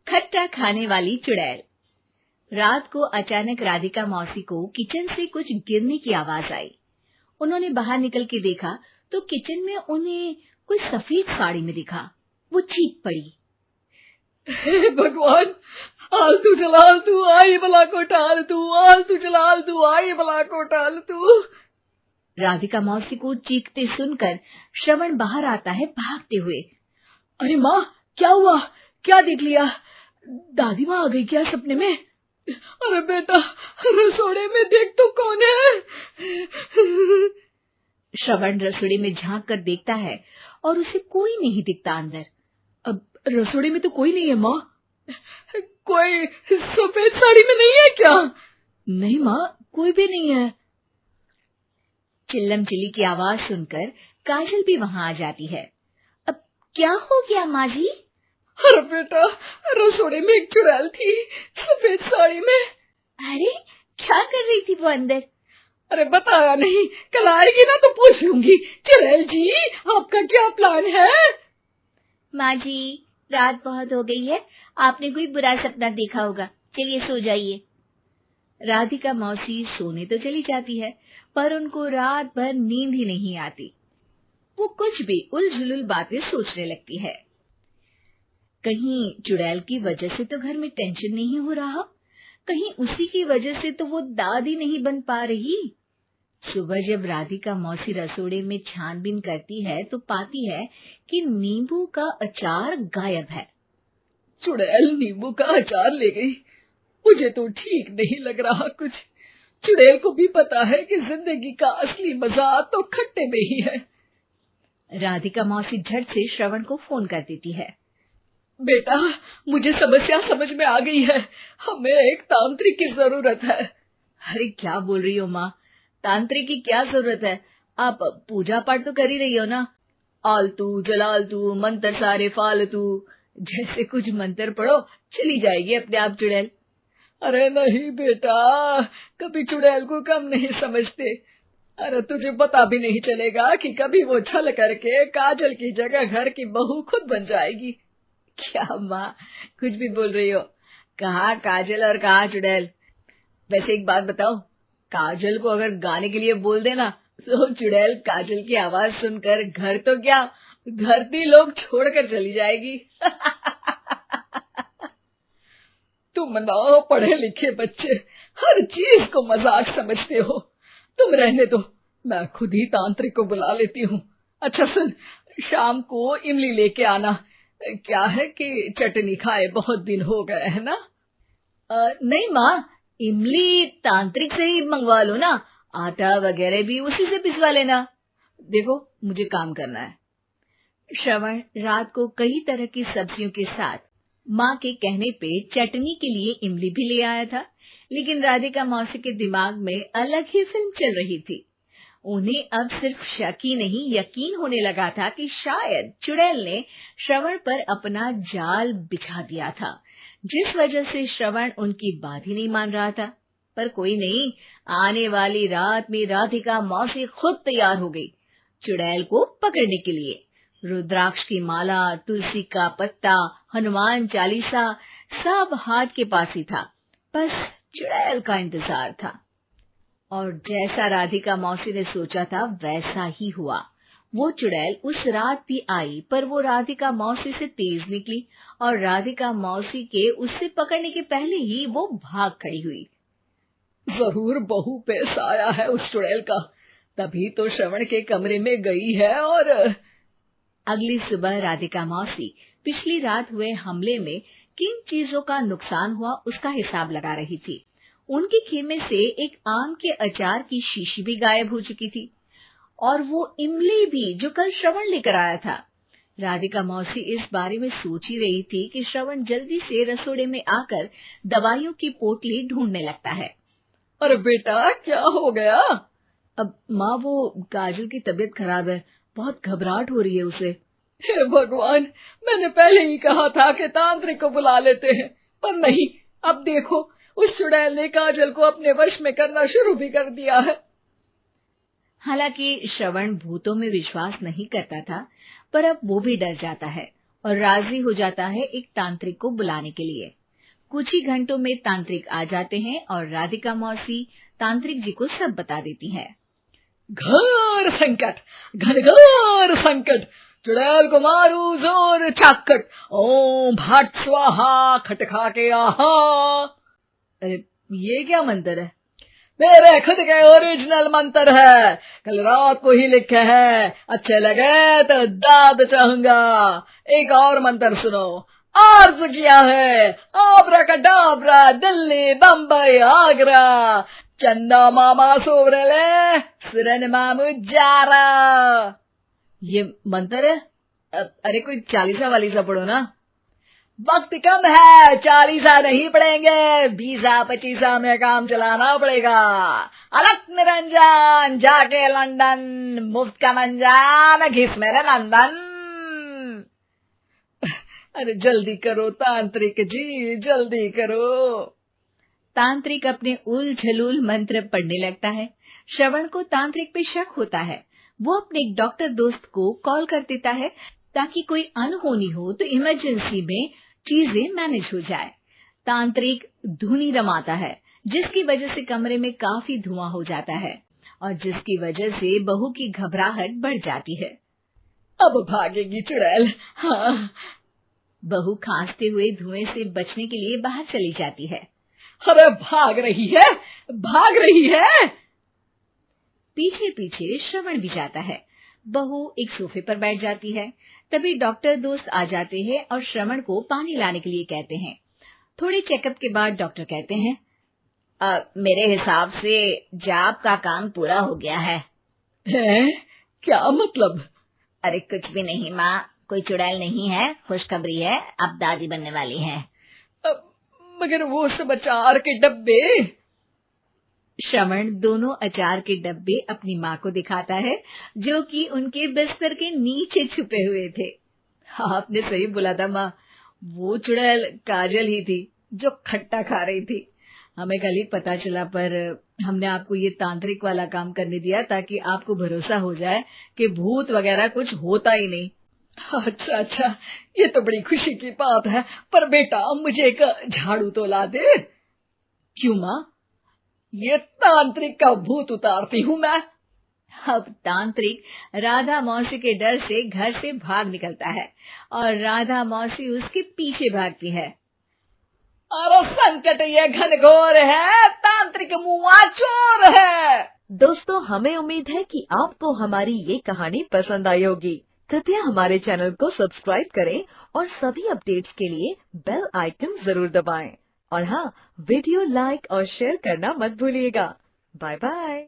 खट्टा खाने वाली चुड़ैल। रात को अचानक राधिका मौसी को किचन से कुछ गिरने की आवाज आई। उन्होंने बाहर निकल के देखा तो किचन में उन्हें कोई सफेद साड़ी में दिखा। वो चीख पड़ी, हे भगवान, आलतू जलाल तू आई भला को टाल तू, आलतू जलाल तू आई भला को टाल तू। राधिका मौसी को चीखते सुनकर श्रवण बाहर आता है भागते हुए। अरे माँ, क्या हुआ? क्या देख लिया? दादी माँ आ गई क्या सपने में? अरे बेटा, रसोड़े में देख तो कौन है? श्रवण रसोड़े में झांक कर देखता है और उसे कोई नहीं दिखता अंदर। अब रसोड़े में तो कोई नहीं है माँ। कोई सफेद साड़ी में नहीं है क्या? नहीं माँ, कोई भी नहीं है। चिल्लम चिल्ली की आवाज सुनकर काजल भी वहां आ जाती है। अब क्या हो गया माँ जी? अरे बेटा, रसोड़े में एक चुड़ैल थी सफेद साड़ी में। अरे क्या कर रही थी वो अंदर? अरे बताया नहीं, कल आएगी ना तो पूछ लूंगी। चुड़ैल जी, आपका क्या प्लान है? माँ जी, रात बहुत हो गई है, आपने कोई बुरा सपना देखा होगा, चलिए सो जाइए। राधिका मौसी सोने तो चली जाती है, पर उनको रात भर नींद ही नहीं आती। वो कुछ भी उलझुल बातें सोचने लगती है। कहीं चुड़ैल की वजह से तो घर में टेंशन नहीं हो रहा, कहीं उसी की वजह से तो वो दादी नहीं बन पा रही। सुबह जब राधिका मौसी रसोड़े में छानबीन करती है तो पाती है कि नींबू का अचार गायब है। चुड़ैल नींबू का अचार ले गई, मुझे तो ठीक नहीं लग रहा कुछ। चुड़ैल को भी पता है कि जिंदगी का असली मजा तो खट्टे में ही है। राधिका मौसी झट से श्रवण को फोन कर देती है। बेटा, मुझे समस्या समझ में आ गई है, हमें एक तांत्रिक की जरूरत है। अरे क्या बोल रही हो माँ, तांत्रिक की क्या जरूरत है? आप पूजा पाठ तो कर ही रही हो ना। आलतू जलालतू मंत्र सारे फालतू जैसे कुछ मंत्र पढ़ो, चली जाएगी अपने आप चुड़ैल। अरे नहीं बेटा, कभी चुड़ैल को कम नहीं समझते। अरे तुझे पता भी नहीं चलेगा कि कभी वो छल करके काजल की जगह घर की बहू खुद बन जाएगी। क्या माँ, कुछ भी बोल रही हो? कहाँ काजल और कहाँ चुड़ैल? वैसे एक बात बताओ, काजल को अगर गाने के लिए बोल देना तो चुड़ैल काजल की आवाज सुनकर घर तो क्या, धरती लोग छोड़कर चली जाएगी। तुम ना पढ़े लिखे बच्चे हर चीज को मजाक समझते हो। तुम रहने दो, मैं खुद ही तांत्रिक को बुला लेती हूँ। अच्छा सुन, शाम को इमली लेके आना। क्या है कि चटनी खाए बहुत दिन हो गए है ना? नहीं माँ, इमली तांत्रिक से ही मंगवा लो ना, आटा वगैरह भी उसी से पिसवा लेना। देखो मुझे काम करना है। श्रवण रात को कई तरह की सब्जियों के साथ माँ के कहने पे चटनी के लिए इमली भी ले आया था, लेकिन राधिका मौसी के दिमाग में अलग ही फिल्म चल रही थी। उन्हें अब सिर्फ शक ही नहीं यकीन होने लगा था कि शायद चुड़ैल ने श्रवण पर अपना जाल बिछा दिया था, जिस वजह से श्रवण उनकी बात ही नहीं मान रहा था। पर कोई नहीं, आने वाली रात में राधिका मौसी खुद तैयार हो गई चुड़ैल को पकड़ने के लिए। रुद्राक्ष की माला, तुलसी का पत्ता, हनुमान चालीसा सब हाथ के पास ही था, बस चुड़ैल का इंतजार था। और जैसा राधिका मौसी ने सोचा था वैसा ही हुआ। वो चुड़ैल उस रात भी आई, पर वो राधिका मौसी से तेज निकली और राधिका मौसी के उससे पकड़ने के पहले ही वो भाग खड़ी हुई। जरूर बहू पे साया है उस चुड़ैल का, तभी तो श्रवण के कमरे में गई है। और अगली सुबह राधिका मौसी पिछली रात हुए हमले में किन चीजों का नुकसान हुआ उसका हिसाब लगा रही थी। उनके खेमे से एक आम के अचार की शीशी भी गायब हो चुकी थी और वो इमली भी जो कल श्रवण लेकर आया था। राधिका मौसी इस बारे में सोच ही रही थी कि श्रवण जल्दी से रसोड़े में आकर दवाइयों की पोटली ढूंढने लगता है। अरे बेटा, क्या हो गया? अब माँ, वो काजल की तबीयत खराब है, बहुत घबराहट हो रही है उसे। हे भगवान, मैंने पहले ही कहा था कि तांत्रिक को बुला लेते हैं, पर नहीं। अब देखो, उस चुड़ैल ने काजल को अपने वश में करना शुरू भी कर दिया है। हालांकि श्रवण भूतों में विश्वास नहीं करता था, पर अब वो भी डर जाता है और राजी हो जाता है एक तांत्रिक को बुलाने के लिए। कुछ ही घंटों में तांत्रिक आ जाते हैं और राधिका मौसी तांत्रिक जी को सब बता देती है। घोर संकट, घनघोर संकट, चुड़ैल को मारू जोर चाकट, ओम भट स्वाहा खटखा के आहा। अरे ये क्या मंत्र है? मेरे खुद के ओरिजिनल मंत्र है, कल रात को ही लिखे हैं, अच्छे लगे तो दाद चाहूंगा। एक और मंत्र सुनो, अर्ज किया है आब्राकडाब्रा, दिल्ली बम्बई आगरा, चंदा मामा सोबरले सुरन मामू जारा। ये मंत्र है? अरे कोई 40 वालीसा पढ़ो ना। वक्त कम है, 40 नहीं पड़ेंगे, 20-25 में काम चलाना पड़ेगा। अलग निरंजन जाके लंदन, मुफ्त का मंजान घिस मेरे नंदन। अरे जल्दी करो तांत्रिक जी, जल्दी करो। तांत्रिक अपने उल झलूल मंत्र पढ़ने लगता है। श्रवण को तांत्रिक पे शक होता है। वो अपने एक डॉक्टर दोस्त को कॉल कर देता है ताकि कोई अनहोनी हो तो इमरजेंसी में चीजें मैनेज हो जाए। तांत्रिक धुनी रमाता है, जिसकी वजह से कमरे में काफी धुआं हो जाता है और जिसकी वजह से बहू की घबराहट बढ़ जाती है। अब भागेगी चुड़ैल। हाँ। बहू खांसते हुए धुएं से बचने के लिए बाहर चली जाती है। अरे भाग रही है, भाग रही है। पीछे पीछे श्रवण भी जाता है। बहू एक सोफे पर बैठ जाती है। तभी डॉक्टर दोस्त आ जाते हैं और श्रवण को पानी लाने के लिए कहते हैं। थोड़े चेकअप के बाद डॉक्टर कहते हैं, मेरे हिसाब से जाप का काम पूरा हो गया है। क्या मतलब? अरे कुछ भी नहीं माँ, कोई चुड़ैल नहीं है, खुशखबरी है, अब दादी बनने वाली है। मगर वो सब अचार के डब्बे। श्रवण दोनों अचार के डब्बे अपनी माँ को दिखाता है, जो कि उनके बिस्तर के नीचे छुपे हुए थे। आपने सही बोला था माँ, वो चुड़ैल काजल ही थी जो खट्टा खा रही थी। हमें कल ही पता चला, पर हमने आपको ये तांत्रिक वाला काम करने दिया ताकि आपको भरोसा हो जाए कि भूत वगैरह कुछ होता ही नहीं। अच्छा अच्छा, ये तो बड़ी खुशी की बात है। पर बेटा मुझे एक झाड़ू तो ला दे। क्यों माँ? ये तांत्रिक का भूत उतारती हूँ मैं। अब तांत्रिक राधा मौसी के डर से घर से भाग निकलता है और राधा मौसी उसके पीछे भागती है। अरे संकट ये घनघोर है, तांत्रिक मुआ चोर है। दोस्तों, हमें उम्मीद है कि आपको हमारी ये कहानी पसंद आई होगी। कृपया हमारे चैनल को सब्सक्राइब करें और सभी अपडेट्स के लिए बेल आइकन जरूर दबाएं। और हाँ, वीडियो लाइक और शेयर करना मत भूलिएगा। Bye bye.